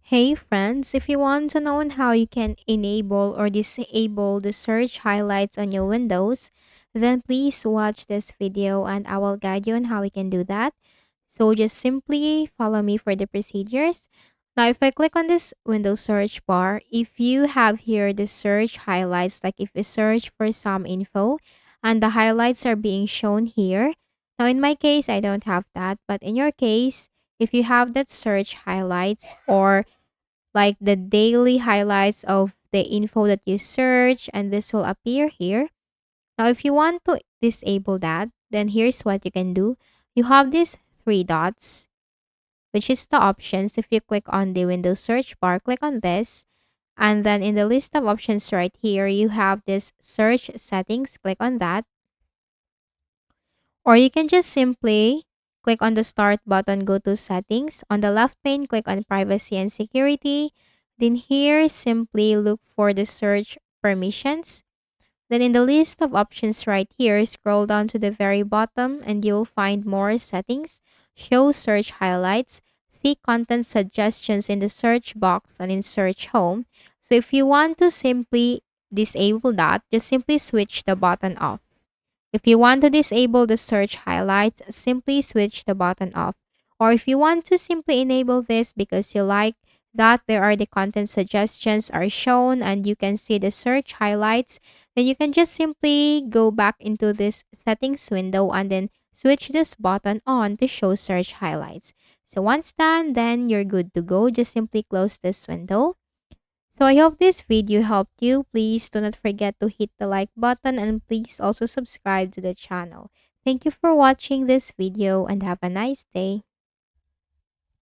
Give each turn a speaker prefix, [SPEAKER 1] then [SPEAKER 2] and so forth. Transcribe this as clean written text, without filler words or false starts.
[SPEAKER 1] Hey friends, if you want to know on how you can enable or disable the search highlights on your windows, then please watch this video and I will guide you on how you can do that. So just simply follow me for the procedures. Now if I click on this window search bar, if you have here the search highlights, like if you search for some info and the highlights are being shown here. Now in my case, I don't have that, but in your case, if you have that search highlights or like the daily highlights of the info that you search, and this will appear here. Now, if you want to disable that, then here's what you can do. You have these three dots, which is the options. If you click on the Windows search bar, click on this. And then in the list of options right here, you have this search settings. Click on that. Or you can just simply click on the start button, go to settings. On the left pane, click on privacy and security. Then here, simply look for the search permissions. Then in the list of options right here, scroll down to the very bottom and you'll find more settings. Show search highlights. See content suggestions in the search box and in search home. So if you want to simply disable that, just simply switch the button off. If you want to disable the search highlights, simply switch the button off. Or if you want to simply enable this because you like that there are the content suggestions are shown and you can see the search highlights, then you can just simply go back into this settings window and then switch this button on to show search highlights. So once done, then you're good to go. Just simply close this window. So I hope this video helped you. Please do not forget to hit the like button and please also subscribe to the channel. Thank you for watching this video and have a nice day.